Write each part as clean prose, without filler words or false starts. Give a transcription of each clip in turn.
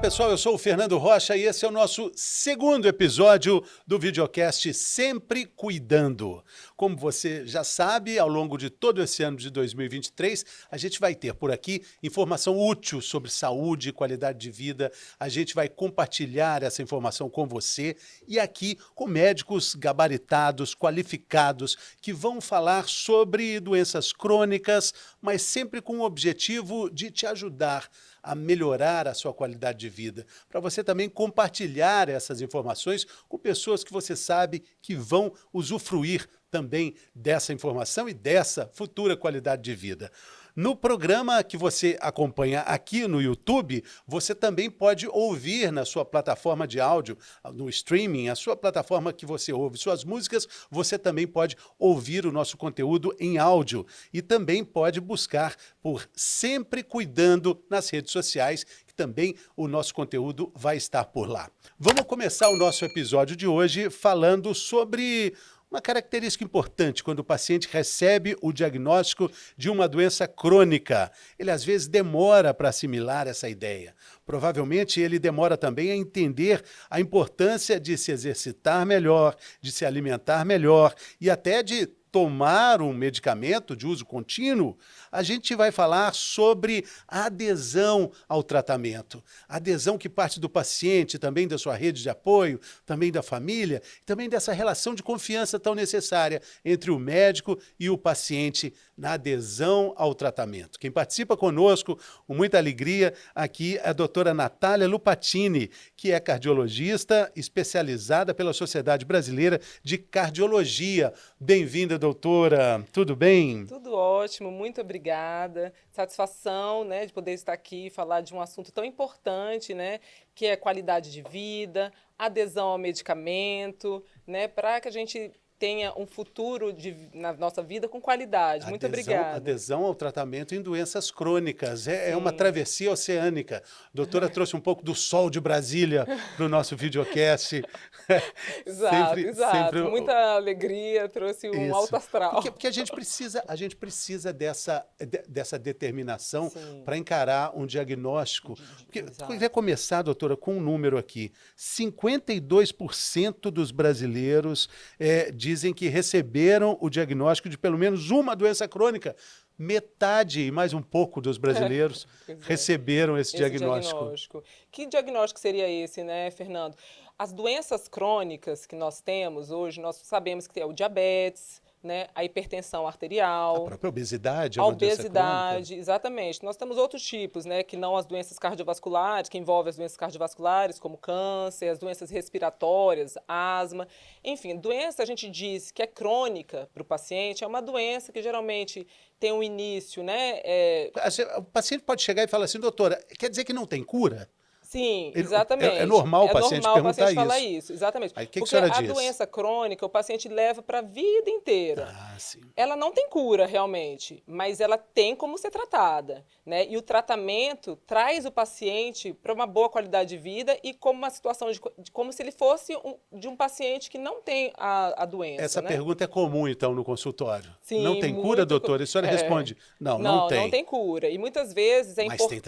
pessoal, eu sou o Fernando Rocha e esse é o nosso segundo episódio do videocast Sempre Cuidando. Como você já sabe, ao longo de todo esse ano de 2023, a gente vai ter por aqui informação útil sobre saúde e qualidade de vida. A gente vai compartilhar essa informação com você e aqui com médicos gabaritados, qualificados, que vão falar sobre doenças crônicas, mas sempre com o objetivo de te ajudar a melhorar a sua qualidade de vida, para você também compartilhar essas informações com pessoas que você sabe que vão usufruir também dessa informação e dessa futura qualidade de vida. No programa que você acompanha aqui no YouTube, você também pode ouvir na sua plataforma de áudio, no streaming, a sua plataforma que você ouve suas músicas, você também pode ouvir o nosso conteúdo em áudio e também pode buscar por Sempre Cuidando nas redes sociais, que também o nosso conteúdo vai estar por lá. Vamos começar o nosso episódio de hoje falando sobre uma característica importante quando o paciente recebe o diagnóstico de uma doença crônica. Ele às vezes demora para assimilar essa ideia. Provavelmente ele demora também a entender a importância de se exercitar melhor, de se alimentar melhor e até de tomar um medicamento de uso contínuo. A gente vai falar sobre a adesão ao tratamento. A adesão que parte do paciente, também da sua rede de apoio, também da família, também dessa relação de confiança tão necessária entre o médico e o paciente na adesão ao tratamento. Quem participa conosco, com muita alegria, aqui é a doutora Natália Lupatini, que é cardiologista especializada pela Sociedade Brasileira de Cardiologia. Bem-vinda, doutora. Tudo bem? Tudo ótimo, muito obrigada. Satisfação, né, de poder estar aqui e falar de um assunto tão importante, né, que é qualidade de vida, adesão ao medicamento, né, para que a gente tenha um futuro na nossa vida com qualidade. Muito obrigada. Adesão ao tratamento em doenças crônicas. É uma travessia oceânica. A doutora trouxe um pouco do sol de Brasília para o nosso videocast. Exato, exato. Muita alegria, trouxe um alto astral. Porque a gente precisa dessa determinação para encarar um diagnóstico. Porque eu queria começar, doutora, com um número aqui. 52% dos brasileiros dizem que receberam o diagnóstico de pelo menos uma doença crônica. Metade e mais um pouco dos brasileiros receberam esse diagnóstico. Que diagnóstico seria esse, né, Fernando? As doenças crônicas que nós temos hoje, nós sabemos que é o diabetes, né, a hipertensão arterial, a própria obesidade, a obesidade, exatamente. Nós temos outros tipos, né, que não as doenças cardiovasculares, que envolvem as doenças cardiovasculares, como câncer, as doenças respiratórias, asma. Enfim, doença, a gente diz que é crônica para o paciente, é uma doença que geralmente tem um início, né? O paciente pode chegar e falar assim, doutora, quer dizer que não tem cura? Sim, exatamente. É normal o paciente perguntar isso. Falar isso, exatamente. Aí, que porque a diz? Doença crônica, o paciente leva para a vida inteira. Sim. Ela não tem cura, realmente, mas ela tem como ser tratada, né? E o tratamento traz o paciente para uma boa qualidade de vida e como uma situação de como se ele fosse de um paciente que não tem a doença. Essa né? pergunta é comum, então, no consultório. Sim, não tem cura, doutora? E a senhora responde, não tem. Não tem cura. E muitas vezes é importante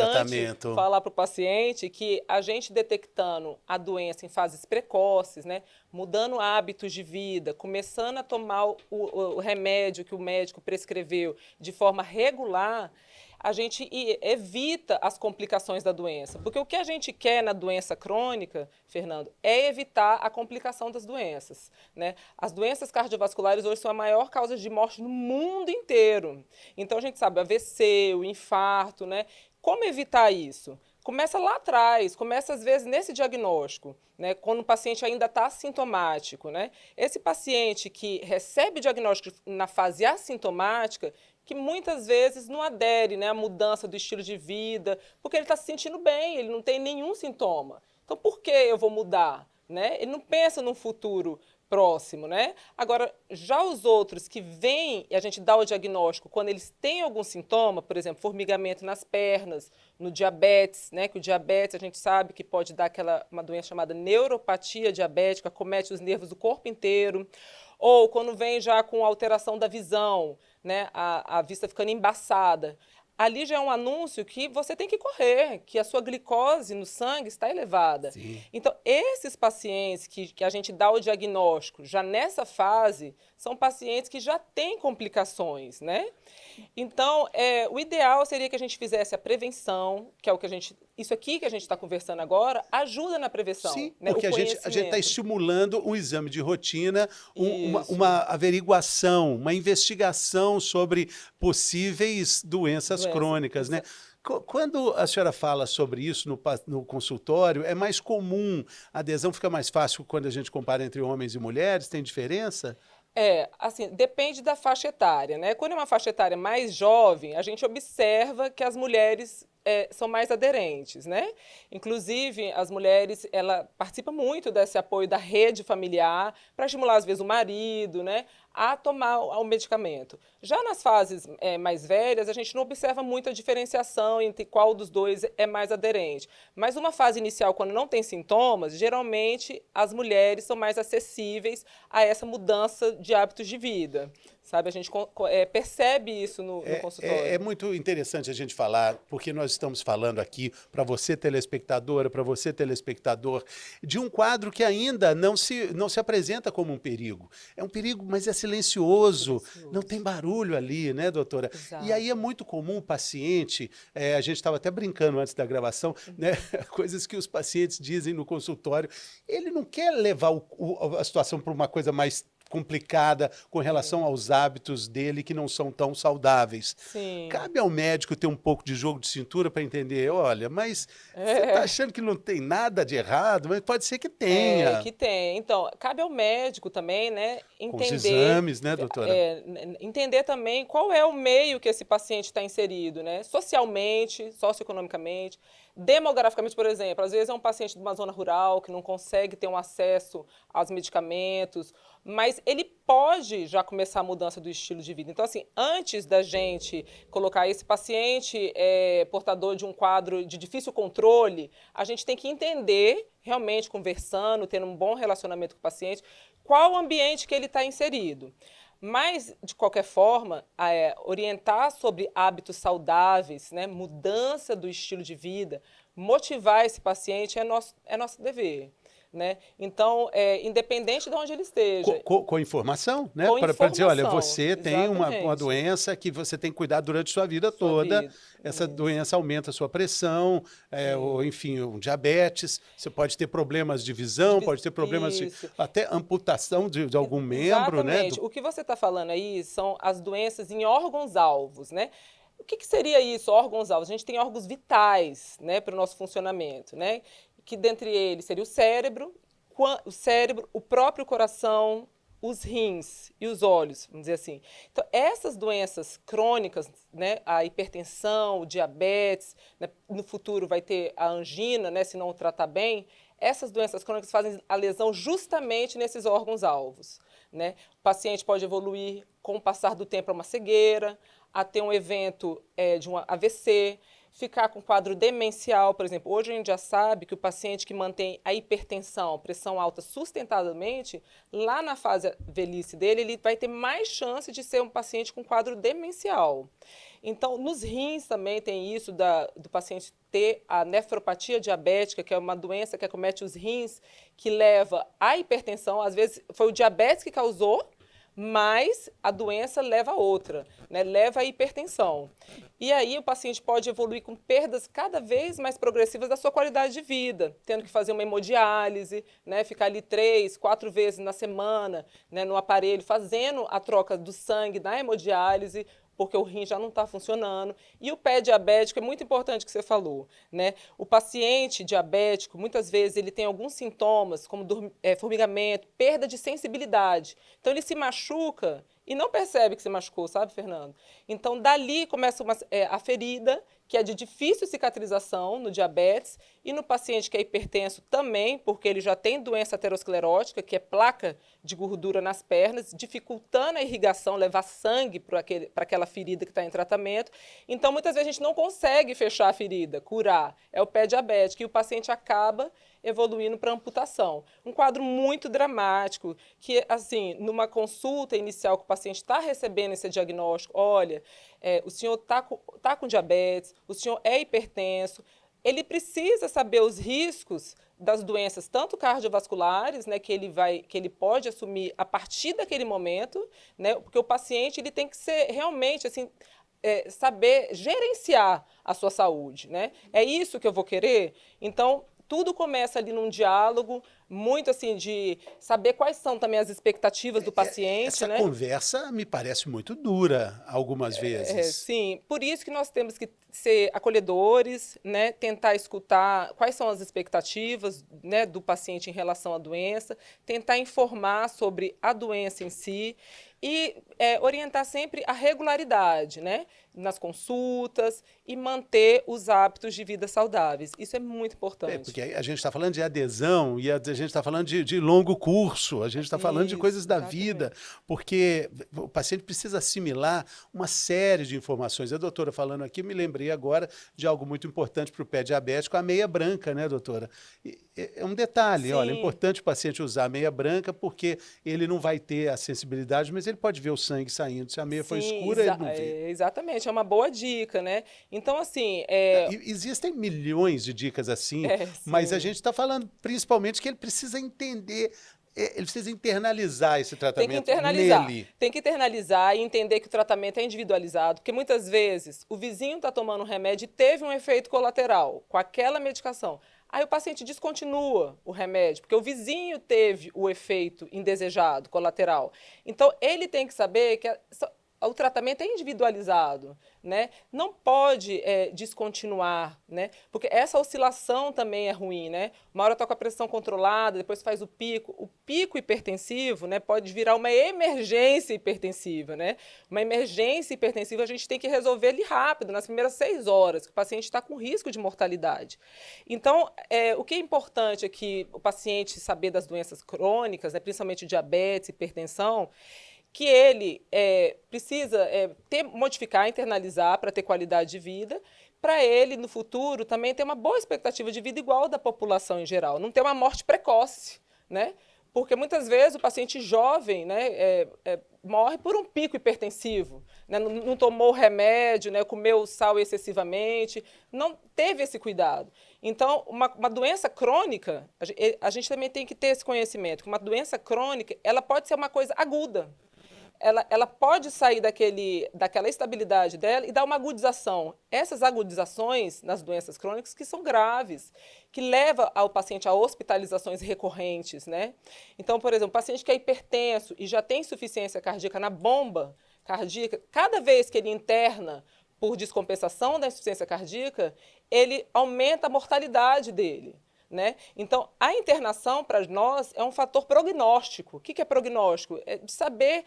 falar para o paciente que a gente detectando a doença em fases precoces, né, mudando hábitos de vida, começando a tomar o remédio que o médico prescreveu de forma regular, a gente evita as complicações da doença. Porque o que a gente quer na doença crônica, Fernando, é evitar a complicação das doenças, né? As doenças cardiovasculares hoje são a maior causa de morte no mundo inteiro. Então a gente sabe, o AVC, o infarto, né? Como evitar isso? Começa lá atrás, começa às vezes nesse diagnóstico, né, quando o paciente ainda está assintomático, né? Esse paciente que recebe o diagnóstico na fase assintomática, que muitas vezes não adere, né, à mudança do estilo de vida, porque ele está se sentindo bem, ele não tem nenhum sintoma. Então, por que eu vou mudar? Né? Ele não pensa num futuro próximo, né? Agora, já os outros que vêm e a gente dá o diagnóstico quando eles têm algum sintoma, por exemplo, formigamento nas pernas, no diabetes, né? Que o diabetes a gente sabe que pode dar uma doença chamada neuropatia diabética, acomete os nervos do corpo inteiro, ou quando vem já com alteração da visão, né? A vista ficando embaçada. ali já é um anúncio que você tem que correr, que a sua glicose no sangue está elevada. Sim. Então, esses pacientes que a gente dá o diagnóstico já nessa fase, são pacientes que já têm complicações, né? Então, o ideal seria que a gente fizesse a prevenção, que é o que isso aqui que a gente está conversando agora, ajuda na prevenção. Sim, né? Porque a gente está estimulando um exame de rotina, uma averiguação, uma investigação sobre possíveis doenças crônicas, né? Quando a senhora fala sobre isso no consultório, é mais comum, a adesão fica mais fácil quando a gente compara entre homens e mulheres? Tem diferença? Assim, depende da faixa etária, né? Quando é uma faixa etária mais jovem, a gente observa que as mulheres são mais aderentes, né? Inclusive, as mulheres, ela participa muito desse apoio da rede familiar para estimular, às vezes, o marido, né, a tomar o medicamento. Já nas fases mais velhas, a gente não observa muito a diferenciação entre qual dos dois é mais aderente. Mas uma fase inicial, quando não tem sintomas, geralmente as mulheres são mais acessíveis a essa mudança de hábitos de vida. Sabe, a gente percebe isso no consultório. É muito interessante a gente falar, porque nós estamos falando aqui para você, telespectadora, para você, telespectador, de um quadro que ainda não se apresenta como um perigo. É um perigo, mas é silencioso, não tem barulho ali, né, doutora? Exato. E aí é muito comum o paciente, a gente estava até brincando antes da gravação, né, coisas que os pacientes dizem no consultório, ele não quer levar a situação para uma coisa mais complicada com relação aos hábitos dele que não são tão saudáveis. Sim. Cabe ao médico ter um pouco de jogo de cintura para entender, olha, mas você está achando que não tem nada de errado, mas pode ser que tenha. Que tem. Então, cabe ao médico também, né, entender... Com os exames, né, doutora? Entender também qual é o meio que esse paciente está inserido, né, socialmente, socioeconomicamente, demograficamente, por exemplo. Às vezes é um paciente de uma zona rural que não consegue ter um acesso aos medicamentos, mas ele pode já começar a mudança do estilo de vida. Então, assim, antes da gente colocar esse paciente portador de um quadro de difícil controle, a gente tem que entender, realmente conversando, tendo um bom relacionamento com o paciente, qual o ambiente que ele está inserido. Mas, de qualquer forma, orientar sobre hábitos saudáveis, né, mudança do estilo de vida, motivar esse paciente é nosso dever. Né? Então, independente de onde ele esteja. Com informação, né? Para dizer, olha, você tem uma doença que você tem que cuidar durante sua vida toda. Essa doença aumenta a sua pressão, ou enfim, um diabetes. Você pode ter problemas de visão, pode ter problemas de até amputação de algum membro, né? Exatamente. O que você está falando aí são as doenças em órgãos-alvos, né? O que seria isso, órgãos-alvos? A gente tem órgãos vitais, né, para o nosso funcionamento, né? Que dentre eles seria o cérebro, o próprio coração, os rins e os olhos, vamos dizer assim. Então, essas doenças crônicas, né, a hipertensão, o diabetes, né, no futuro vai ter a angina, né, se não tratar bem, essas doenças crônicas fazem a lesão justamente nesses órgãos-alvos. Né? O paciente pode evoluir com o passar do tempo a uma cegueira, a ter um evento de um AVC, ficar com quadro demencial, por exemplo. Hoje a gente já sabe que o paciente que mantém a hipertensão, pressão alta sustentadamente, lá na fase velhice dele, ele vai ter mais chance de ser um paciente com quadro demencial. Então, nos rins também tem isso do paciente ter a nefropatia diabética, que é uma doença que acomete os rins, que leva à hipertensão. Às vezes foi o diabetes que causou, mas a doença leva a outra, né? Leva à hipertensão. E aí o paciente pode evoluir com perdas cada vez mais progressivas da sua qualidade de vida, tendo que fazer uma hemodiálise, né? Ficar ali 3, 4 vezes na semana, né? No aparelho, fazendo a troca do sangue na hemodiálise, porque o rim já não está funcionando. E o pé diabético é muito importante que você falou, né? O paciente diabético, muitas vezes, ele tem alguns sintomas, como formigamento, perda de sensibilidade. Então, ele se machuca e não percebe que se machucou, sabe, Fernando? Então, dali começa a ferida, que é de difícil cicatrização no diabetes, e no paciente que é hipertenso também, porque ele já tem doença aterosclerótica, que é placa de gordura nas pernas, dificultando a irrigação, levar sangue para aquela ferida que está em tratamento. Então, muitas vezes a gente não consegue fechar a ferida, curar. É o pé diabético, e o paciente acaba evoluindo para amputação. Um quadro muito dramático, que, assim, numa consulta inicial que o paciente está recebendo esse diagnóstico, olha, o senhor está com diabetes, o senhor é hipertenso, ele precisa saber os riscos das doenças, tanto cardiovasculares, né, que ele pode assumir a partir daquele momento, né, porque o paciente ele tem que ser realmente assim, saber gerenciar a sua saúde, né? É isso que eu vou querer? Então, tudo começa ali num diálogo, muito assim, de saber quais são também as expectativas do paciente. Essa né? conversa me parece muito dura algumas vezes. Sim, por isso que nós temos que ser acolhedores, né? Tentar escutar quais são as expectativas, né, do paciente em relação à doença, tentar informar sobre a doença em si e orientar sempre a regularidade, né, nas consultas e manter os hábitos de vida saudáveis. Isso é muito importante. Porque a gente está falando de adesão e a gente está falando de longo curso, a gente está falando de coisas da vida, porque o paciente precisa assimilar uma série de informações. A doutora falando aqui, me lembrei agora de algo muito importante para o pé diabético, a meia branca, né, doutora? É um detalhe, olha, é importante o paciente usar a meia branca porque ele não vai ter a sensibilidade, mas ele pode ver o sangue saindo. Se a meia for escura, ele não vê. Exatamente, é uma boa dica, né? Então, assim... Existem milhões de dicas assim, mas a gente está falando principalmente que ele precisa entender... Ele precisa internalizar esse tratamento nele. Tem que internalizar e entender que o tratamento é individualizado, porque muitas vezes o vizinho está tomando um remédio e teve um efeito colateral com aquela medicação. Aí o paciente descontinua o remédio, porque o vizinho teve o efeito indesejado, colateral. Então, ele tem que saber que o tratamento é individualizado, né? Não pode descontinuar, né? Porque essa oscilação também é ruim, né? Uma hora está com a pressão controlada, depois faz o pico. O pico hipertensivo, né, pode virar uma emergência hipertensiva, né? Uma emergência hipertensiva a gente tem que resolver ali rápido, nas primeiras 6 horas, que o paciente está com risco de mortalidade. Então, o que é importante é que o paciente saber das doenças crônicas, né, principalmente diabetes, hipertensão, que ele precisa modificar, internalizar para ter qualidade de vida, para ele, no futuro, também ter uma boa expectativa de vida igual da população em geral, não ter uma morte precoce, né? Porque muitas vezes o paciente jovem, né, morre por um pico hipertensivo, né? Não tomou remédio, né, comeu sal excessivamente, não teve esse cuidado. Então, uma doença crônica, a gente também tem que ter esse conhecimento, que uma doença crônica ela pode ser uma coisa aguda. Ela pode sair daquela estabilidade dela e dar uma agudização. Essas agudizações nas doenças crônicas que são graves, que levam ao paciente a hospitalizações recorrentes, né? Então, por exemplo, o paciente que é hipertenso e já tem insuficiência cardíaca na bomba cardíaca, cada vez que ele interna por descompensação da insuficiência cardíaca, ele aumenta a mortalidade dele. Né? Então, a internação para nós é um fator prognóstico. O que é prognóstico? É de saber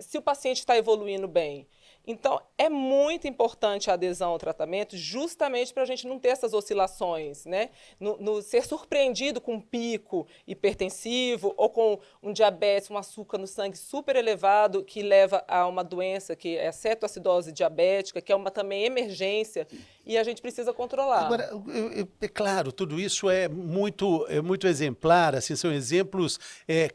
se o paciente está evoluindo bem. Então, é muito importante a adesão ao tratamento justamente para a gente não ter essas oscilações, né? No ser surpreendido com um pico hipertensivo ou com um diabetes, um açúcar no sangue super elevado que leva a uma doença que é a cetoacidose diabética, que é uma também emergência e a gente precisa controlar. Agora, é claro, tudo isso é muito exemplar, assim, são exemplos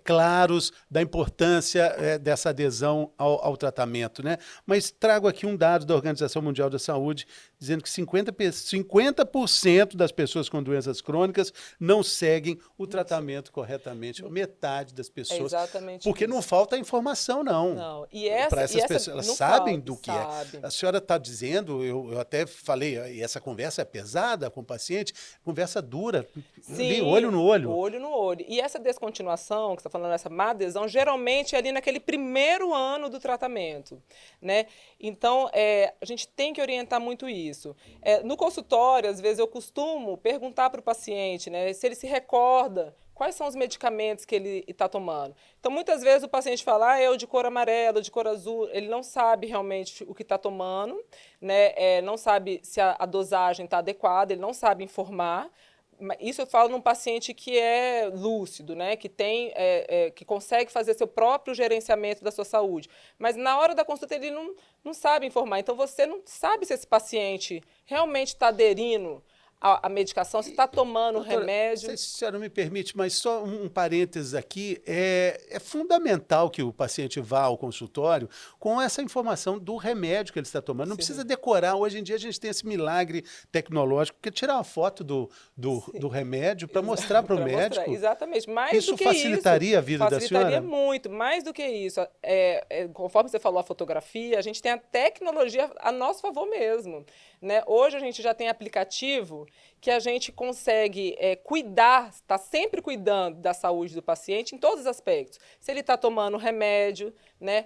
claros da importância dessa adesão ao tratamento, né? Mas trago aqui um dado da Organização Mundial da Saúde dizendo que 50% das pessoas com doenças crônicas não seguem o tratamento corretamente. Metade das pessoas. Exatamente porque isso. Não falta informação, não. Não. Para essas pessoas, elas sabem do que é. A senhora está dizendo, eu até falei, e essa conversa é pesada com o paciente, conversa dura, Sim, olho no olho. Olho no olho. E essa descontinuação, que você está falando, essa má adesão, geralmente é ali naquele primeiro ano do tratamento, né? Então, a gente tem que orientar muito isso. No consultório, às vezes, eu costumo perguntar para o paciente, né, se ele se recorda quais são os medicamentos que ele está tomando. Então, muitas vezes o paciente fala, eu de cor amarela, de cor azul, ele não sabe realmente o que está tomando, né, não sabe se a dosagem está adequada, ele não sabe informar. Isso eu falo num paciente que é lúcido, né? Que que consegue fazer seu próprio gerenciamento da sua saúde. Mas na hora da consulta ele não sabe informar. Então você não sabe se esse paciente realmente está aderindo a medicação, se está tomando doutora, remédio. Se a senhora me permite, mas só um parênteses aqui, é fundamental que o paciente vá ao consultório com essa informação do remédio que ele está tomando. Não precisa decorar. Hoje em dia a gente tem esse milagre tecnológico, porque tirar uma foto do remédio para mostrar para o médico. Exatamente. Mais do que facilitaria a vida da senhora? Facilitaria muito. Mais do que isso. Conforme você falou a fotografia, a gente tem a tecnologia a nosso favor mesmo. Né? Hoje a gente já tem aplicativo que a gente consegue cuidar, está sempre cuidando da saúde do paciente em todos os aspectos. Se ele está tomando remédio, né?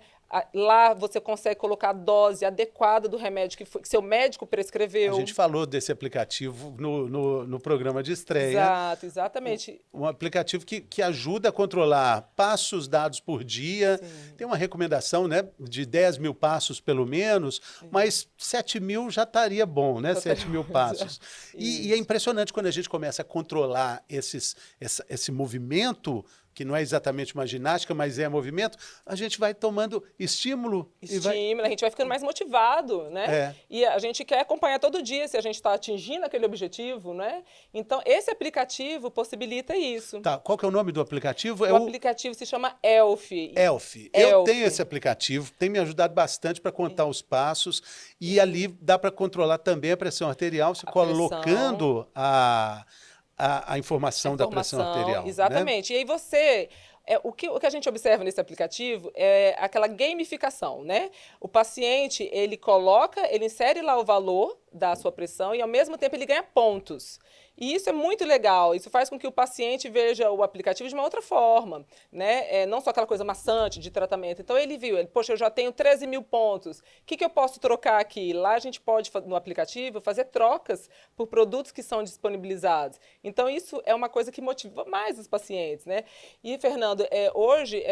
Lá você consegue colocar a dose adequada do remédio que seu médico prescreveu. A gente falou desse aplicativo no programa de estreia. Exato, exatamente. Um aplicativo que ajuda a controlar passos dados por dia. Sim. Tem uma recomendação, né, de 10 mil passos pelo menos, sim, mas 7 mil já estaria bom, né? 7 mil passos. E é impressionante quando a gente começa a controlar esse movimento, que não é exatamente uma ginástica, mas é movimento, a gente vai tomando estímulo. A gente vai ficando mais motivado, né? E a gente quer acompanhar todo dia se a gente está atingindo aquele objetivo, né? Então, esse aplicativo possibilita isso. Tá, qual que é o nome do aplicativo? O aplicativo se chama Elf. Eu tenho esse aplicativo, tem me ajudado bastante para contar os passos, e ali dá para controlar também a pressão arterial, se colocando a informação da pressão arterial. Exatamente. Né? E aí você... O que a gente observa nesse aplicativo é aquela gamificação, né? O paciente, ele insere lá o valor da sua pressão e, ao mesmo tempo, ele ganha pontos. E isso é muito legal, isso faz com que o paciente veja o aplicativo de uma outra forma, né? Não só aquela coisa maçante de tratamento. Então, poxa, eu já tenho 13 mil pontos, o que eu posso trocar aqui? Lá a gente pode, no aplicativo, fazer trocas por produtos que são disponibilizados. Então, isso é uma coisa que motiva mais os pacientes, né? E, Fernando, hoje,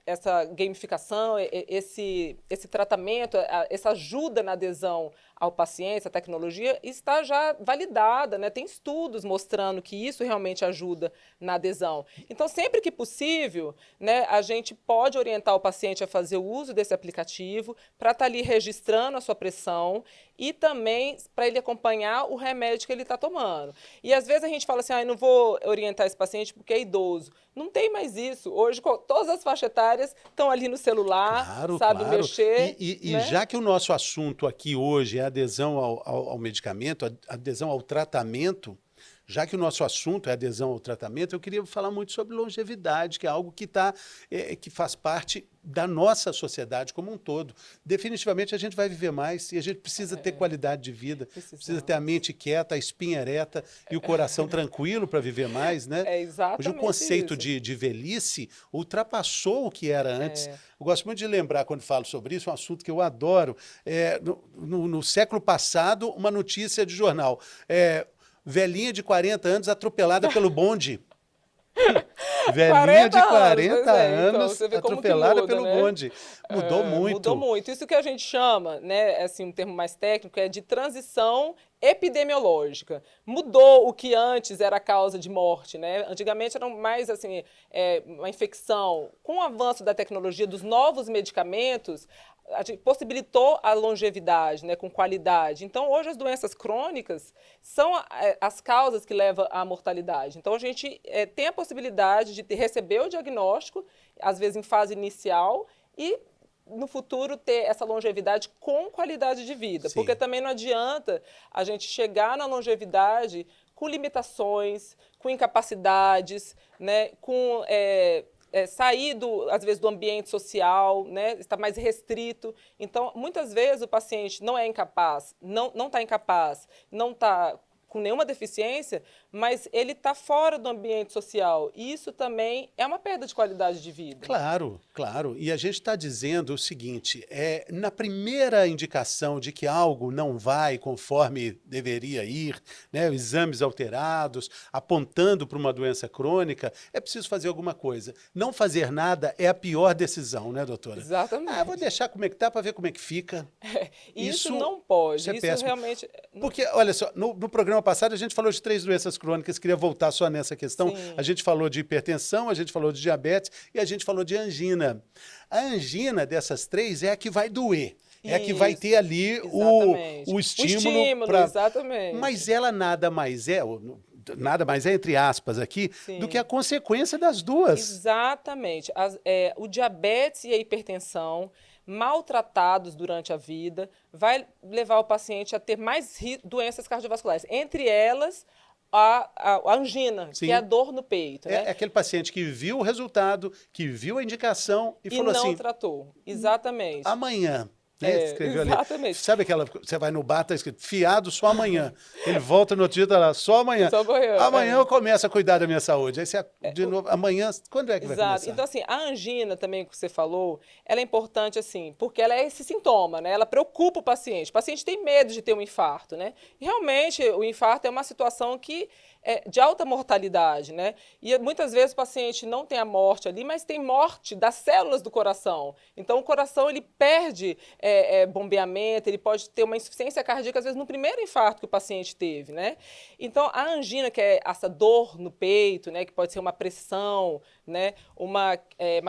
essa gamificação, esse tratamento, essa ajuda na adesão ao paciente, essa tecnologia, está já validada, né? Tem estudos mostrando que isso realmente ajuda na adesão. Então, sempre que possível, né, a gente pode orientar o paciente a fazer o uso desse aplicativo para estar ali registrando a sua pressão e também para ele acompanhar o remédio que ele está tomando. E às vezes a gente fala assim, não vou orientar esse paciente porque é idoso. Não tem mais isso. Hoje, todas as faixas etárias estão ali no celular, sabe mexer. E já que o nosso assunto aqui hoje é adesão ao medicamento, adesão ao tratamento, já que o nosso assunto é adesão ao tratamento, eu queria falar muito sobre longevidade, que é algo que faz parte da nossa sociedade como um todo. Definitivamente a gente vai viver mais e a gente precisa ter qualidade de vida, precisa ter a mente quieta, a espinha ereta e o coração tranquilo para viver mais, né? Exatamente. Hoje o conceito de velhice ultrapassou o que era antes. Eu gosto muito de lembrar, quando falo sobre isso, um assunto que eu adoro. No século passado, uma notícia de jornal. Velhinha de 40 anos atropelada pelo bonde. Velhinha de 40 anos então, atropelada pelo bonde. Mudou muito. Mudou muito. Isso que a gente chama, né, assim, um termo mais técnico, é de transição epidemiológica. Mudou o que antes era causa de morte, né? Antigamente era mais assim, uma infecção. Com o avanço da tecnologia, dos novos medicamentos, a gente possibilitou a longevidade, né, com qualidade. Então, hoje as doenças crônicas são as causas que levam à mortalidade. Então, a gente tem a possibilidade de receber o diagnóstico, às vezes em fase inicial, e no futuro ter essa longevidade com qualidade de vida. Sim. Porque também não adianta a gente chegar na longevidade com limitações, com incapacidades, né, com... sair, às vezes, do ambiente social, né? Está mais restrito. Então, muitas vezes, o paciente não é incapaz, não está incapaz, não está com nenhuma deficiência, mas ele está fora do ambiente social. E isso também é uma perda de qualidade de vida. Claro, claro. E a gente está dizendo o seguinte, na primeira indicação de que algo não vai conforme deveria ir, né, exames alterados, apontando para uma doença crônica, é preciso fazer alguma coisa. Não fazer nada é a pior decisão, né, doutora? Exatamente. Vou deixar como é que está para ver como é que fica. Isso não pode. Isso realmente... Porque, olha só, no programa passado a gente falou de 3 doenças crônicas, queria voltar só nessa questão. Sim. A gente falou de hipertensão, a gente falou de diabetes e a gente falou de angina. A angina dessas 3 é a que vai doer. é que vai ter ali o estímulo. Exatamente. Mas ela nada mais é, entre aspas aqui, Sim. do que a consequência das duas. Exatamente. O diabetes e a hipertensão, maltratados durante a vida, vai levar o paciente a ter mais doenças cardiovasculares. Entre elas, a angina, Sim. que é a dor no peito. É aquele paciente que viu o resultado, que viu a indicação e falou assim... E não tratou. Exatamente. Amanhã... Escreveu exatamente. Ali. Sabe aquela... Você vai no bar, tá escrito fiado só amanhã. Ele volta no outro dia, tá lá, só amanhã. Só amanhã. Amanhã eu começo a cuidar da minha saúde. Aí você, de novo, amanhã, quando é que vai começar? Então, assim, a angina também que você falou, ela é importante, assim, porque ela é esse sintoma, né? Ela preocupa o paciente. O paciente tem medo de ter um infarto, né? E realmente, o infarto é uma situação que de alta mortalidade, né? E muitas vezes o paciente não tem a morte ali, mas tem morte das células do coração. Então, o coração, ele perde bombeamento, ele pode ter uma insuficiência cardíaca, às vezes, no primeiro infarto que o paciente teve, né? Então, a angina, que é essa dor no peito, né? Que pode ser uma pressão, né? Uma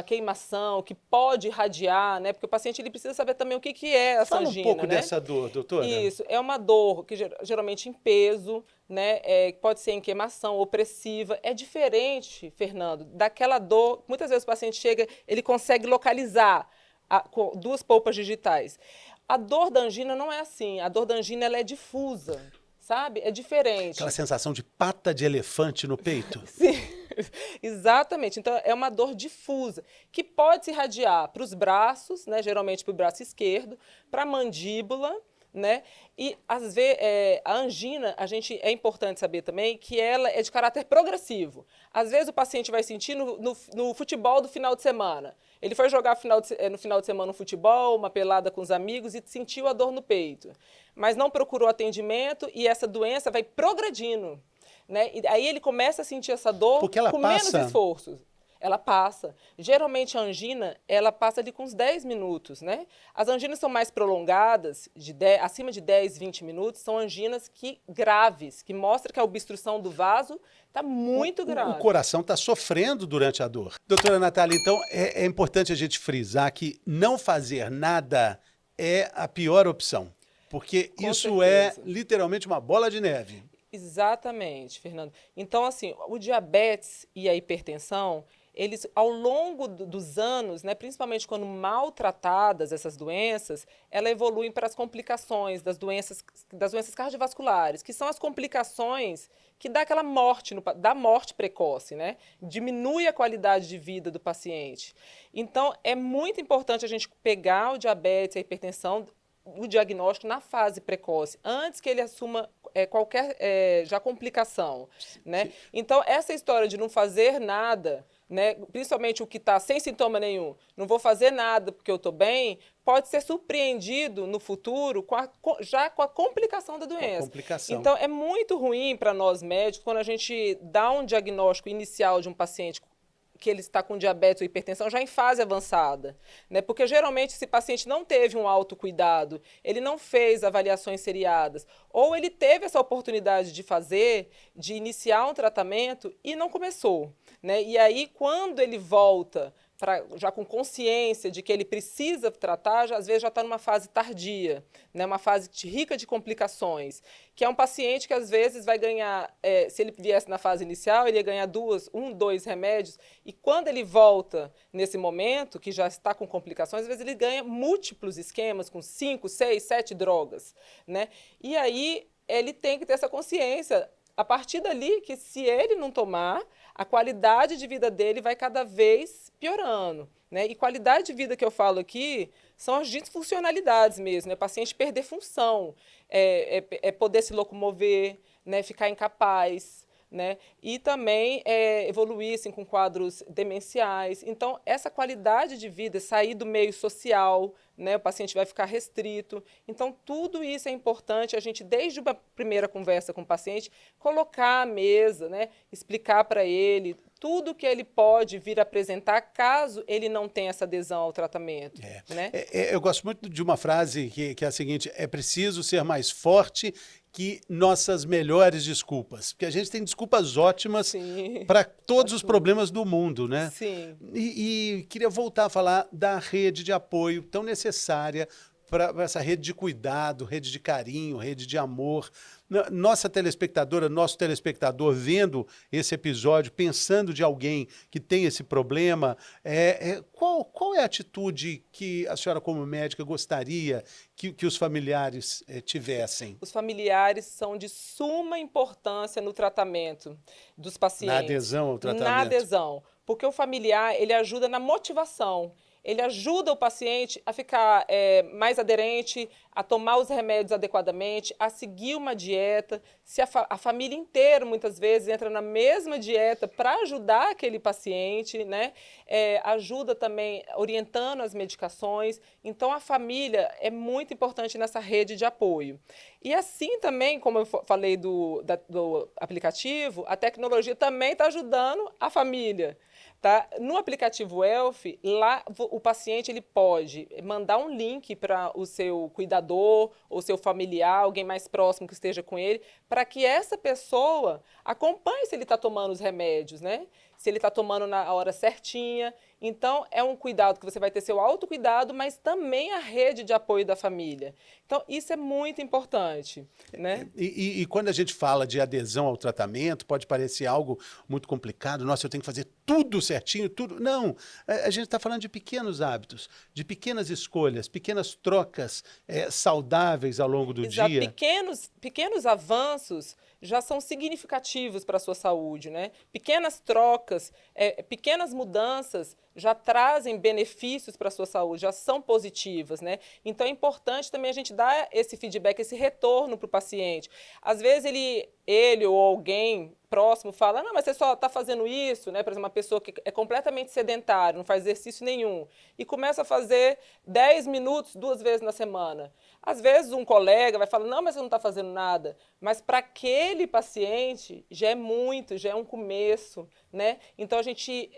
queimação, que pode irradiar, né? Porque o paciente, ele precisa saber também o que é essa angina, Fala um pouco né? dessa dor, doutora. Isso, é uma dor que geralmente em peso, né, pode ser em queimação, opressiva. É diferente, Fernando, daquela dor. Muitas vezes o paciente chega, ele consegue localizar com 2 polpas digitais. A dor da angina não é assim. A dor da angina ela é difusa, sabe? É diferente. Aquela sensação de pata de elefante no peito. Sim, exatamente. Então, é uma dor difusa, que pode se irradiar para os braços, né, geralmente para o braço esquerdo, para a mandíbula, né? E, às vezes, a angina, é importante saber também que ela é de caráter progressivo. Às vezes, o paciente vai sentir no futebol do final de semana. Ele foi jogar no final de semana um futebol, uma pelada com os amigos e sentiu a dor no peito. Mas não procurou atendimento e essa doença vai progredindo, né? E aí ele começa a sentir essa dor com menos esforços. Ela passa. Geralmente a angina, ela passa ali com uns 10 minutos, né? As anginas são mais prolongadas, acima de 10, 20 minutos, são anginas graves, que mostram que a obstrução do vaso está muito grave. O coração está sofrendo durante a dor. Doutora Natália, então é importante a gente frisar que não fazer nada é a pior opção, porque isso é literalmente uma bola de neve. Exatamente, Fernando. Então, assim, o diabetes e a hipertensão, eles, ao longo dos anos, né, principalmente quando maltratadas essas doenças, elas evoluem para as complicações das doenças cardiovasculares, que são as complicações que dá aquela morte, da morte precoce, né? Diminui a qualidade de vida do paciente. Então, é muito importante a gente pegar o diabetes e a hipertensão, o diagnóstico na fase precoce, antes que ele assuma qualquer já complicação, né? Então, essa história de não fazer nada, né, principalmente o que está sem sintoma nenhum, não vou fazer nada porque eu estou bem, pode ser surpreendido no futuro já com a complicação da doença. Então, é muito ruim para nós médicos quando a gente dá um diagnóstico inicial de um paciente que ele está com diabetes ou hipertensão já em fase avançada, né? Porque geralmente esse paciente não teve um autocuidado, ele não fez avaliações seriadas, ou ele teve essa oportunidade de iniciar um tratamento e não começou, né? E aí quando ele volta já com consciência de que ele precisa tratar, às vezes já está numa fase tardia, né? Uma fase rica de complicações, que é um paciente que às vezes vai ganhar, se ele viesse na fase inicial, ele ia ganhar 2 remédios, e quando ele volta nesse momento, que já está com complicações, às vezes ele ganha múltiplos esquemas com 5, 6, 7 drogas, né? E aí ele tem que ter essa consciência, a partir dali, que se ele não tomar, a qualidade de vida dele vai cada vez piorando, né? E qualidade de vida que eu falo aqui são as disfuncionalidades mesmo, né? O paciente perder função, poder se locomover, né? Ficar incapaz, né? E também evoluir assim, com quadros demenciais. Então, essa qualidade de vida, sair do meio social, né? O paciente vai ficar restrito. Então, tudo isso é importante, a gente, desde a primeira conversa com o paciente, colocar à mesa, né? Explicar para ele tudo que ele pode vir apresentar caso ele não tenha essa adesão ao tratamento. Né? Eu gosto muito de uma frase que é a seguinte: é preciso ser mais forte que nossas melhores desculpas. Porque a gente tem desculpas ótimas para todos os problemas do mundo, né? Sim. E queria voltar a falar da rede de apoio tão necessária para essa rede de cuidado, rede de carinho, rede de amor. Nossa telespectadora, nosso telespectador vendo esse episódio, pensando de alguém que tem esse problema, qual é a atitude que a senhora, como médica, gostaria que os familiares tivessem? Os familiares são de suma importância no tratamento dos pacientes. Na adesão ao tratamento. Na adesão, porque o familiar, ele ajuda na motivação. Ele ajuda o paciente a ficar mais aderente, a tomar os remédios adequadamente, a seguir uma dieta. Se a família inteira, muitas vezes, entra na mesma dieta para ajudar aquele paciente, né? Ajuda também orientando as medicações. Então, a família é muito importante nessa rede de apoio. E assim também, como eu falei do aplicativo, a tecnologia também está ajudando a família. Tá? No aplicativo Health, lá o paciente ele pode mandar um link para o seu cuidador ou seu familiar, alguém mais próximo que esteja com ele, para que essa pessoa acompanhe se ele está tomando os remédios, né? Se ele está tomando na hora certinha. Então, é um cuidado que você vai ter seu autocuidado, mas também a rede de apoio da família. Então, isso é muito importante, né? E quando a gente fala de adesão ao tratamento, pode parecer algo muito complicado. Nossa, eu tenho que fazer tudo certinho, tudo. Não, a gente está falando de pequenos hábitos, de pequenas escolhas, pequenas trocas saudáveis ao longo do Exato. dia. Pequenos avanços já são significativos para a sua saúde, né? Pequenas trocas, pequenas mudanças já trazem benefícios para a sua saúde, já são positivas, né? Então é importante também a gente dar esse feedback, esse retorno para o paciente. Às vezes ele ou alguém próximo fala, não, mas você só está fazendo isso, né? Por exemplo, uma pessoa que é completamente sedentária, não faz exercício nenhum, e começa a fazer 10 minutos 2 vezes na semana. Às vezes um colega vai falar, não, mas você não está fazendo nada. Mas para aquele paciente já é muito, já é um começo, né? Então a gente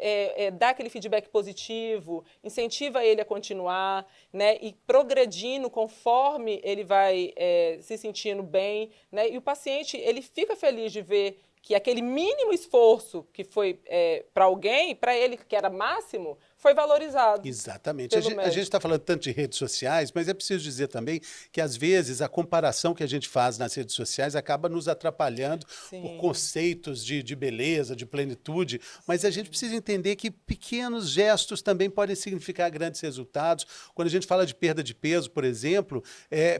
dá aquele feedback positivo, incentiva ele a continuar, né? E progredindo conforme ele vai se sentindo bem, né? E o paciente, ele fica feliz de ver que aquele mínimo esforço que foi para alguém, para ele que era máximo, foi valorizado. Exatamente. A gente está falando tanto de redes sociais, mas é preciso dizer também que, às vezes, a comparação que a gente faz nas redes sociais acaba nos atrapalhando por conceitos de beleza, de plenitude, mas a gente precisa entender que pequenos gestos também podem significar grandes resultados. Quando a gente fala de perda de peso, por exemplo,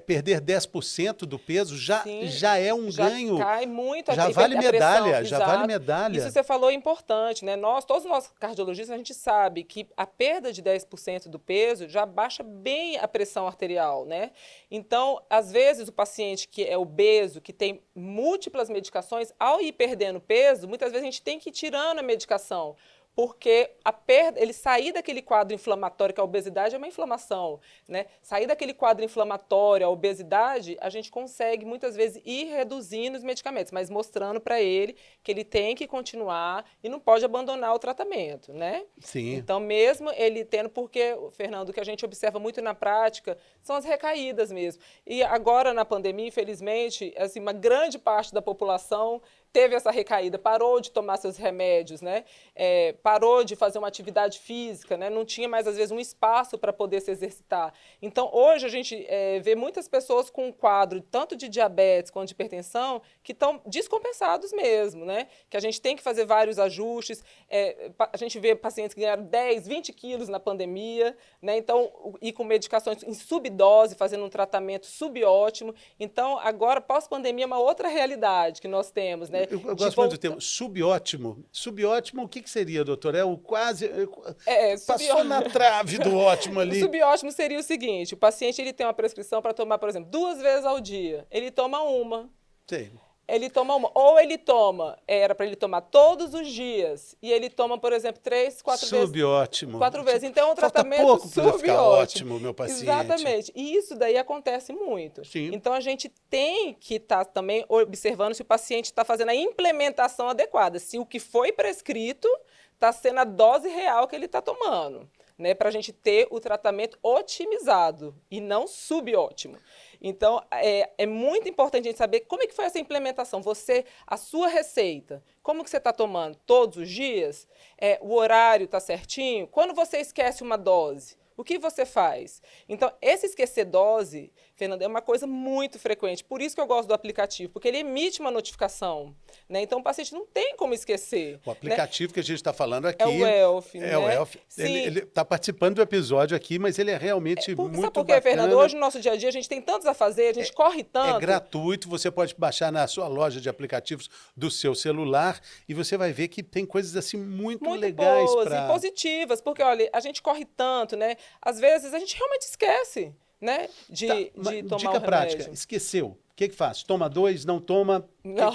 perder 10% do peso já é um ganho. Já cai muito. Já vale medalha, já vale medalha. Isso que você falou é importante, né? Todos nós cardiologistas, a gente sabe que a perda de 10% do peso já baixa bem a pressão arterial, né? Então, às vezes, o paciente que é obeso, que tem múltiplas medicações, ao ir perdendo peso, muitas vezes a gente tem que ir tirando a medicação, porque ele sair daquele quadro inflamatório, que a obesidade é uma inflamação, né? Sair daquele quadro inflamatório, a obesidade, a gente consegue muitas vezes ir reduzindo os medicamentos, mas mostrando para ele que ele tem que continuar e não pode abandonar o tratamento, né? Sim. Então, mesmo ele tendo, porque, Fernando, o que a gente observa muito na prática são as recaídas mesmo. E agora, na pandemia, infelizmente, assim, uma grande parte da população teve essa recaída, parou de tomar seus remédios, né? Parou de fazer uma atividade física, né? Não tinha mais, às vezes, um espaço para poder se exercitar. Então, hoje, a gente vê muitas pessoas com um quadro tanto de diabetes quanto de hipertensão que estão descompensados mesmo, né? Que a gente tem que fazer vários ajustes. A gente vê pacientes que ganharam 10, 20 quilos na pandemia, né? Então, e com medicações em subdose, fazendo um tratamento subótimo. Então, agora, pós-pandemia, é uma outra realidade que nós temos, né? Eu gosto muito do termo subótimo. Subótimo, o que seria, doutor? É o quase... passou na trave do ótimo ali. O subótimo seria o seguinte, o paciente ele tem uma prescrição para tomar, por exemplo, 2 vezes ao dia. Ele toma uma. Sim. Ele toma uma. Ou ele toma, era para ele tomar todos os dias, e ele toma, por exemplo, 3, 4 vezes. Subótimo. 4 vezes. Então, é um tratamento pouco subótimo. Para ficar ótimo, meu paciente. Exatamente. E isso daí acontece muito. Sim. Então, a gente tem que estar também observando se o paciente está fazendo a implementação adequada, se o que foi prescrito está sendo a dose real que ele está tomando, né? Para a gente ter o tratamento otimizado e não subótimo. Então, é muito importante a gente saber como é que foi essa implementação. A sua receita, como que você está tomando? Todos os dias? O horário está certinho? Quando você esquece uma dose, O que você faz? Então, esse esquecer dose, Fernanda, é uma coisa muito frequente. Por isso que eu gosto do aplicativo, porque ele emite uma notificação, né? Então, o paciente não tem como esquecer. O aplicativo, né, que a gente está falando aqui... É o Health, né? É o Health. Ele está participando do episódio aqui, mas ele é realmente muito bacana. Sabe por quê, Fernanda? Hoje, no nosso dia a dia, a gente tem tantos a fazer, a gente corre tanto. É gratuito, você pode baixar na sua loja de aplicativos do seu celular e você vai ver que tem coisas assim muito legais. Boas e positivas, porque, olha, a gente corre tanto, né? Às vezes a gente realmente esquece, né? De tomar dica um remédio. prática, esqueceu. O que faz? Toma 2, não toma? Não,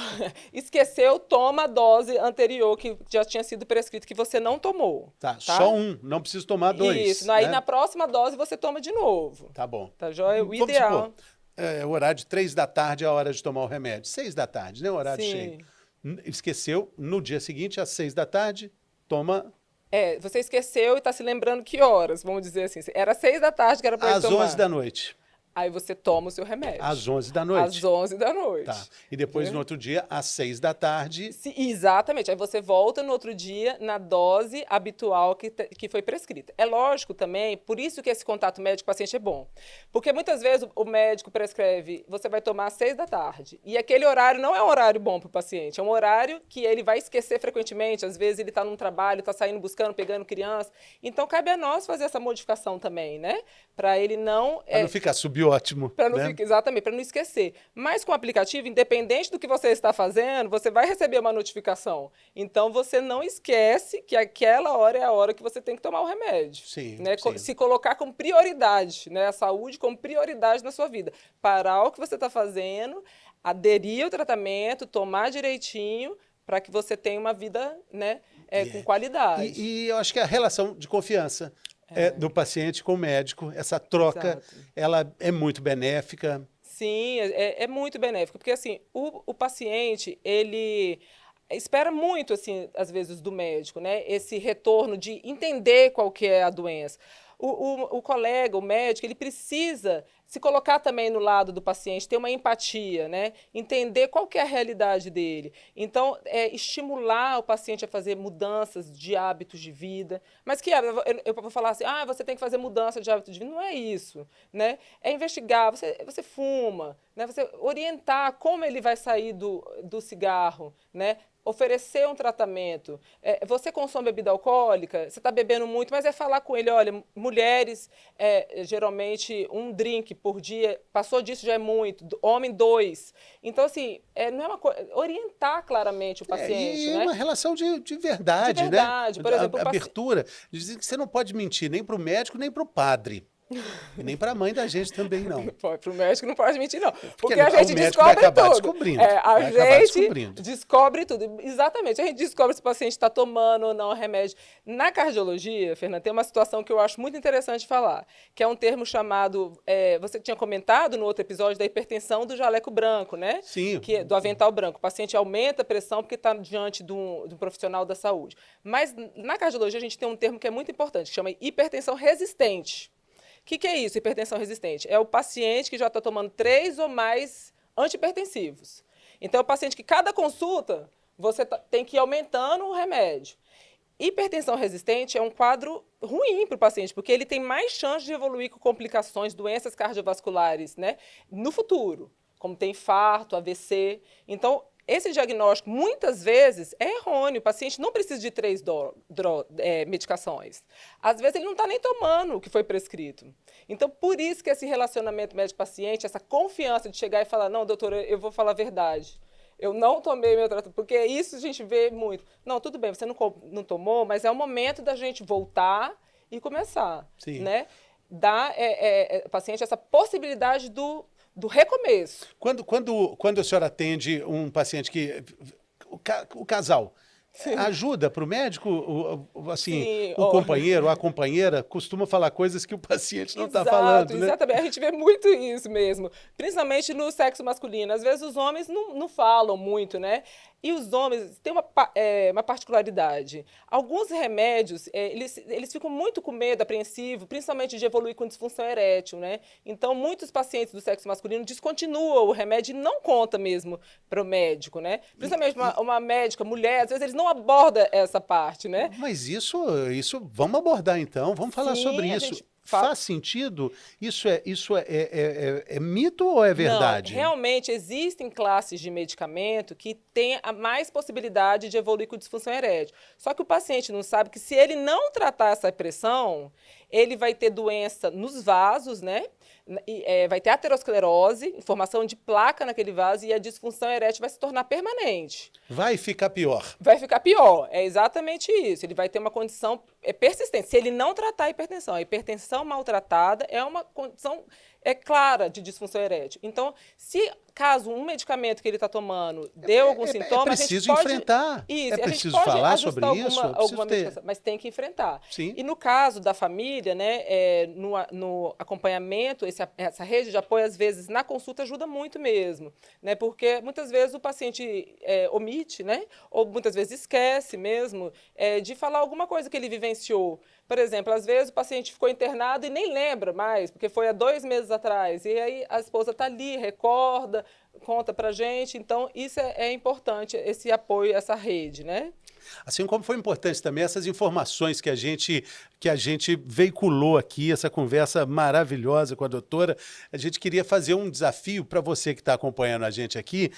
esqueceu, toma a dose anterior que já tinha sido prescrito, que você não tomou. Tá, só um, não precisa tomar 2. Isso, aí na próxima dose você toma de novo. Tá bom. Tá joia? O ideal. O horário de 3 da tarde é a hora de tomar o remédio. 6 da tarde, né? O horário Sim. cheio. Esqueceu, no dia seguinte, às 6 da tarde, toma... Você esqueceu e está se lembrando que horas, vamos dizer assim. Era 6 da tarde que era para tomar. Às 11 da noite. Aí você toma o seu remédio. Às 11 da noite. Às 11 da noite. Tá. E depois, no outro dia, às 6 da tarde... Exatamente. Aí você volta no outro dia na dose habitual que foi prescrita. É lógico também, por isso que esse contato médico-paciente é bom. Porque muitas vezes o médico prescreve, você vai tomar às 6 da tarde. E aquele horário não é um horário bom para o paciente. É um horário que ele vai esquecer frequentemente. Às vezes ele está num trabalho, está saindo buscando, pegando criança. Então, cabe a nós fazer essa modificação também, né? Para ele não... Para não ficar subiótimo. Exatamente, para não esquecer. Mas com o aplicativo, independente do que você está fazendo, você vai receber uma notificação. Então, você não esquece que aquela hora é a hora que você tem que tomar o remédio. Sim, né? sim. Se colocar como prioridade, né? A saúde como prioridade na sua vida. Parar o que você está fazendo, aderir ao tratamento, tomar direitinho, para que você tenha uma vida, né, com qualidade. E eu acho que a relação de confiança do paciente com o médico, essa troca, ela é muito benéfica. Sim, é muito benéfica, porque assim, o paciente, ele espera muito, assim, às vezes, do médico, né, esse retorno de entender qual que é a doença. O colega, o médico, ele precisa se colocar também no lado do paciente, ter uma empatia, né? Entender qual que é a realidade dele. Então, estimular o paciente a fazer mudanças de hábitos de vida. Mas que eu vou falar assim, você tem que fazer mudança de hábito de vida. Não é isso, né? É investigar, você fuma, né? Você orientar como ele vai sair do cigarro, né? Oferecer um tratamento. Você consome bebida alcoólica, você está bebendo muito, mas é falar com ele, olha, mulheres, geralmente um drink por dia, passou disso já é muito, homem 2. Então, assim, não é uma coisa... Orientar claramente o paciente, e né? uma relação de verdade, de verdade, né? Por exemplo, abertura. Dizem que você não pode mentir nem para o médico, nem para o padre. E nem para a mãe da gente também, não. Para o médico não pode mentir, não. Porque a gente descobre tudo. A gente descobre tudo. Exatamente. A gente descobre se o paciente está tomando ou não o remédio. Na cardiologia, Fernanda, tem uma situação que eu acho muito interessante falar, que é um termo chamado... você tinha comentado no outro episódio da hipertensão do jaleco branco, né? Sim. Do avental branco. O paciente aumenta a pressão porque está diante de um profissional da saúde. Mas na cardiologia a gente tem um termo que é muito importante, que chama hipertensão resistente. O que é isso, hipertensão resistente? É o paciente que já está tomando 3 ou mais antihipertensivos. Então, é o paciente que cada consulta, você tem que ir aumentando o remédio. Hipertensão resistente é um quadro ruim para o paciente, porque ele tem mais chance de evoluir com complicações, doenças cardiovasculares, né, no futuro, como tem infarto, AVC. Então, esse diagnóstico, muitas vezes, é errôneo. O paciente não precisa de 3 medicações. Às vezes, ele não está nem tomando o que foi prescrito. Então, por isso que esse relacionamento médico-paciente, essa confiança de chegar e falar, não, doutora, eu vou falar a verdade. Eu não tomei meu tratamento, porque isso a gente vê muito. Não, tudo bem, você não tomou, mas é o momento da gente voltar e começar. Sim. Né? Dar ao paciente essa possibilidade do recomeço. Quando a senhora atende um paciente o casal, sim, ajuda para o médico, assim, sim, o companheiro ou a companheira costuma falar coisas que o paciente não está falando, né? Exatamente, a gente vê muito isso mesmo, principalmente no sexo masculino. Às vezes os homens não falam muito, né? E os homens têm uma particularidade. Alguns remédios, eles ficam muito com medo, apreensivo, principalmente de evoluir com disfunção erétil, né? Então, muitos pacientes do sexo masculino descontinuam o remédio e não conta mesmo para o médico, né? Principalmente uma médica, mulher, às vezes eles não abordam essa parte, né? Mas isso vamos abordar então, vamos falar sobre isso. Faz sentido? Isso é mito ou é verdade? Não, realmente existem classes de medicamento que têm a mais possibilidade de evoluir com disfunção erétil. Só que o paciente não sabe que se ele não tratar essa pressão, ele vai ter doença nos vasos, né? Vai ter aterosclerose, formação de placa naquele vaso, e a disfunção erétil vai se tornar permanente. Vai ficar pior. Vai ficar pior, é exatamente isso. Ele vai ter uma condição persistente. Se ele não tratar a hipertensão maltratada é uma condição clara de disfunção erétil. Então, se caso um medicamento que ele está tomando deu algum sintoma, a gente pode enfrentar. Isso, é preciso falar sobre isso, alguma medicação, mas tem que enfrentar. Sim. E no caso da família, né, no acompanhamento, essa rede de apoio, às vezes, na consulta ajuda muito mesmo, né, porque muitas vezes o paciente omite, né, ou muitas vezes esquece mesmo de falar alguma coisa que ele vivenciou. Por exemplo, às vezes o paciente ficou internado e nem lembra mais, porque foi há 2 meses atrás. E aí a esposa está ali, recorda, conta para a gente. Então, isso é importante, esse apoio, essa rede, né? Assim como foi importante também essas informações que a gente veiculou aqui, essa conversa maravilhosa com a doutora. A gente queria fazer um desafio para você que está acompanhando a gente aqui,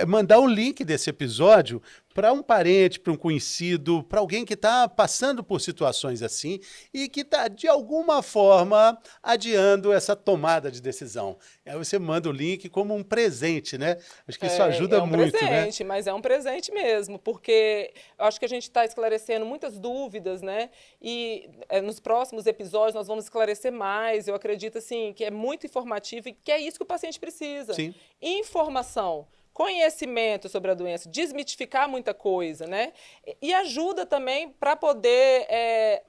mandar o link desse episódio para um parente, para um conhecido, para alguém que está passando por situações assim e que está, de alguma forma, adiando essa tomada de decisão. Aí você manda o link como um presente, né? Acho que isso ajuda muito, né? É um presente, mas é um presente mesmo, porque eu acho que a gente está esclarecendo muitas dúvidas, né? E nos próximos episódios nós vamos esclarecer mais. Eu acredito, assim, que é muito informativo e que é isso que o paciente precisa. Sim. Informação. Conhecimento sobre a doença, desmitificar muita coisa, né? E ajuda também para poder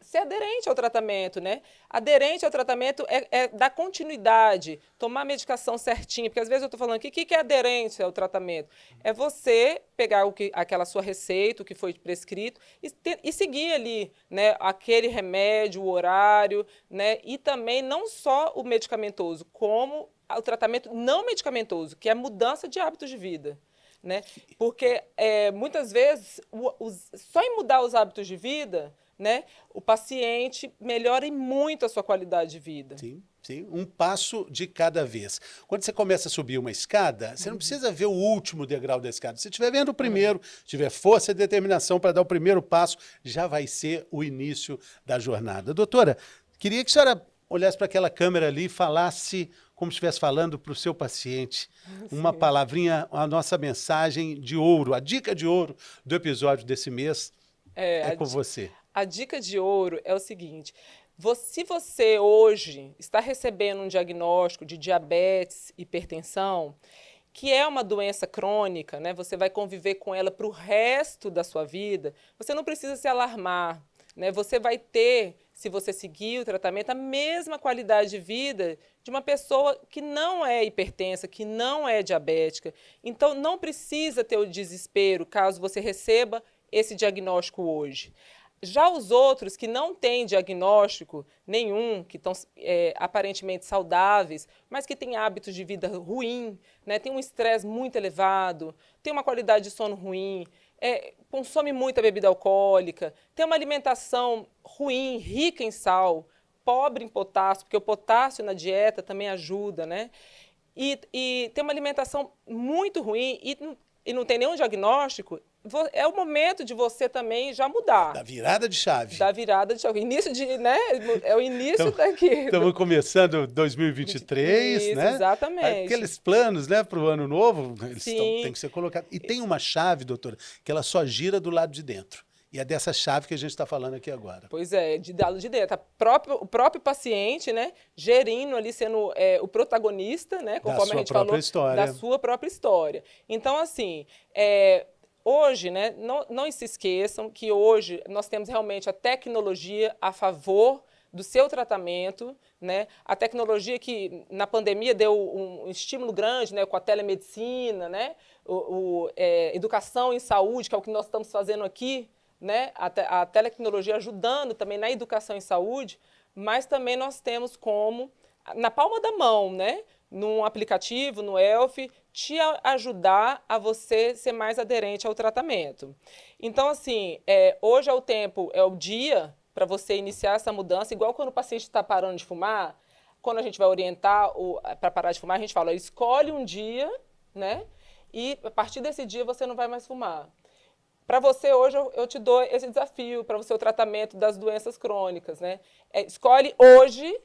ser aderente ao tratamento, né? Aderente ao tratamento é dar continuidade, tomar a medicação certinha, porque às vezes eu estou falando aqui, o que é aderente ao tratamento? É você pegar aquela sua receita, o que foi prescrito, e seguir ali, né? Aquele remédio, o horário, né? E também não só o medicamentoso, como o tratamento não medicamentoso, que é a mudança de hábitos de vida, né? Porque muitas vezes, só em mudar os hábitos de vida, né, o paciente melhora muito a sua qualidade de vida. Sim, sim, um passo de cada vez. Quando você começa a subir uma escada, você não precisa ver o último degrau da escada. Se estiver vendo o primeiro, tiver força e determinação para dar o primeiro passo, já vai ser o início da jornada. Doutora, queria que a senhora olhasse para aquela câmera ali e falasse como se estivesse falando para o seu paciente, uma palavrinha, a nossa mensagem de ouro, a dica de ouro do episódio desse mês é com você. A dica de ouro é o seguinte: se você hoje está recebendo um diagnóstico de diabetes, hipertensão, que é uma doença crônica, né? Você vai conviver com ela para o resto da sua vida, você não precisa se alarmar, né? Você vai ter, se você seguir o tratamento, a mesma qualidade de vida de uma pessoa que não é hipertensa, que não é diabética. Então, não precisa ter o desespero caso você receba esse diagnóstico hoje. Já os outros que não têm diagnóstico nenhum, que estão aparentemente saudáveis, mas que têm hábitos de vida ruim, né, tem um estresse muito elevado, tem uma qualidade de sono ruim, consome muita bebida alcoólica, tem uma alimentação ruim, rica em sal, pobre em potássio, porque o potássio na dieta também ajuda, né? E tem uma alimentação muito ruim e não tem nenhum diagnóstico, é o momento de você também já mudar. Da virada de chave. Da virada de chave. Início de, né? É o início daqui. Estamos começando 2023, isso, né? Exatamente. Aqueles planos, né, para o ano novo, eles têm que ser colocados. E tem uma chave, doutora, que ela só gira do lado de dentro. E é dessa chave que a gente está falando aqui agora. Pois é, de lado de dentro. O próprio paciente, né, gerindo ali, sendo o protagonista, né, conforme a gente falou, da sua própria história. Então, assim, hoje, né, não se esqueçam que hoje nós temos realmente a tecnologia a favor do seu tratamento, né? A tecnologia que na pandemia deu um estímulo grande, né, com a telemedicina, né, educação em saúde, que é o que nós estamos fazendo aqui, né, a tecnologia ajudando também na educação em saúde, mas também nós temos como, na palma da mão, né, num aplicativo, no Elf, te ajudar a você ser mais aderente ao tratamento. Então, assim, hoje é o dia, para você iniciar essa mudança, igual quando o paciente está parando de fumar, quando a gente vai orientar para parar de fumar, a gente fala, escolhe um dia, né? E a partir desse dia você não vai mais fumar. Para você, hoje, eu te dou esse desafio para você, o tratamento das doenças crônicas, né? Escolhe hoje,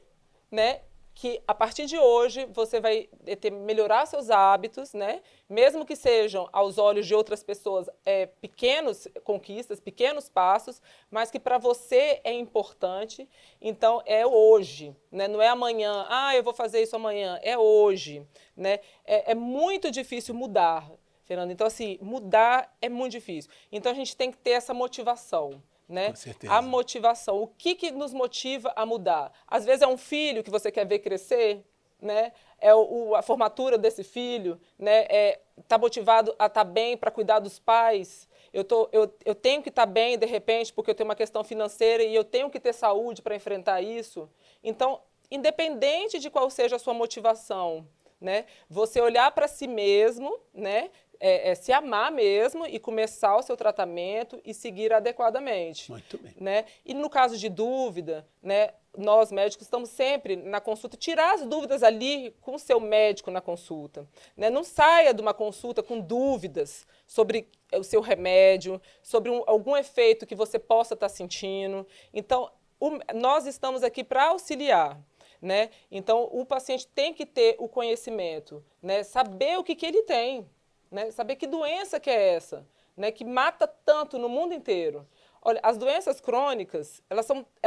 né? Que a partir de hoje você vai melhorar seus hábitos, né? Mesmo que sejam, aos olhos de outras pessoas, pequenas conquistas, pequenos passos, mas que para você é importante. Então, é hoje, né? Não é amanhã, eu vou fazer isso amanhã, é hoje, né? É muito difícil mudar, Fernando. Então, assim, mudar é muito difícil. Então, a gente tem que ter essa motivação, né? Com certeza. A motivação. O que nos motiva a mudar? Às vezes é um filho que você quer ver crescer, né? É a formatura desse filho, né? Tá motivado a estar bem para cuidar dos pais. Eu tenho que estar bem, de repente, porque eu tenho uma questão financeira e eu tenho que ter saúde para enfrentar isso. Então, independente de qual seja a sua motivação, né? Você olhar para si mesmo, né? Se amar mesmo e começar o seu tratamento e seguir adequadamente. Muito bem. Né? E no caso de dúvida, né, nós médicos estamos sempre na consulta, tirar as dúvidas ali com o seu médico na consulta. Né? Não saia de uma consulta com dúvidas sobre o seu remédio, sobre algum efeito que você possa estar sentindo. Então, nós estamos aqui para auxiliar. Né? Então, o paciente tem que ter o conhecimento, né? Saber o que ele tem. Né? Saber que doença que é essa, né? Que mata tanto no mundo inteiro. Olha, as doenças crônicas, elas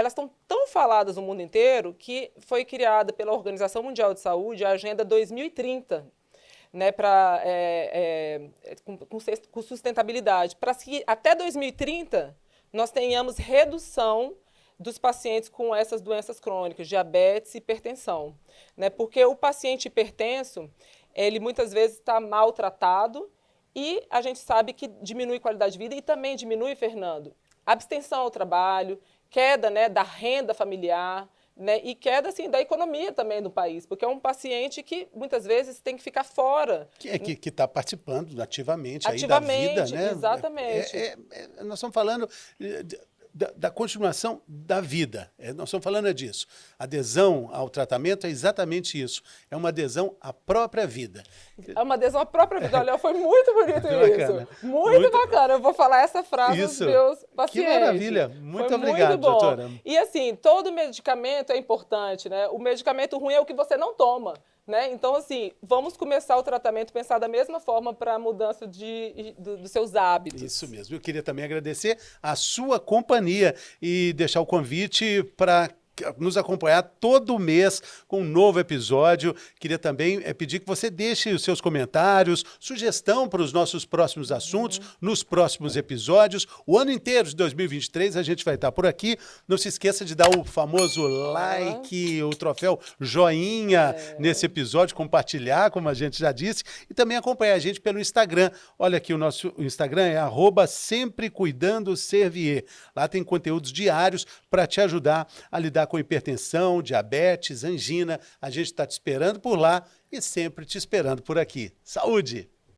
estão tão faladas no mundo inteiro que foi criada pela Organização Mundial de Saúde a Agenda 2030, né? Com sustentabilidade, para que até 2030 nós tenhamos redução dos pacientes com essas doenças crônicas, diabetes e hipertensão. Né? Porque o paciente hipertenso, ele muitas vezes está maltratado e a gente sabe que diminui a qualidade de vida e também diminui, Fernando, abstenção ao trabalho, queda, né, da renda familiar, né, e queda assim, da economia também do país, porque é um paciente que muitas vezes tem que ficar fora. Que está participando ativamente, aí da Ativamente, vida, né? Exatamente. Nós estamos falando da continuação da vida. Nós estamos falando disso. Adesão ao tratamento é exatamente isso. É uma adesão à própria vida. É uma adesão à própria vida. Olha, foi muito bonito bacana. Isso. Muito bacana. Eu vou falar essa frase dos meus pacientes. Que maravilha. Muito foi obrigado, muito bom. doutora. E assim, todo medicamento é importante, né? O medicamento ruim é o que você não toma. Né? Então, assim, vamos começar o tratamento pensar da mesma forma para a mudança dos seus hábitos. Isso mesmo. Eu queria também agradecer a sua companhia e deixar o convite para nos acompanhar todo mês com um novo episódio. Queria também pedir que você deixe os seus comentários, sugestão para os nossos próximos assuntos, nos próximos episódios. O ano inteiro de 2023 a gente vai estar por aqui. Não se esqueça de dar o famoso like, o troféu joinha nesse episódio, compartilhar, como a gente já disse, e também acompanhar a gente pelo Instagram. Olha aqui, o nosso Instagram é @semprecuidandoservier. Lá tem conteúdos diários para te ajudar a lidar com hipertensão, diabetes, angina. A gente está te esperando por lá e sempre te esperando por aqui. Saúde!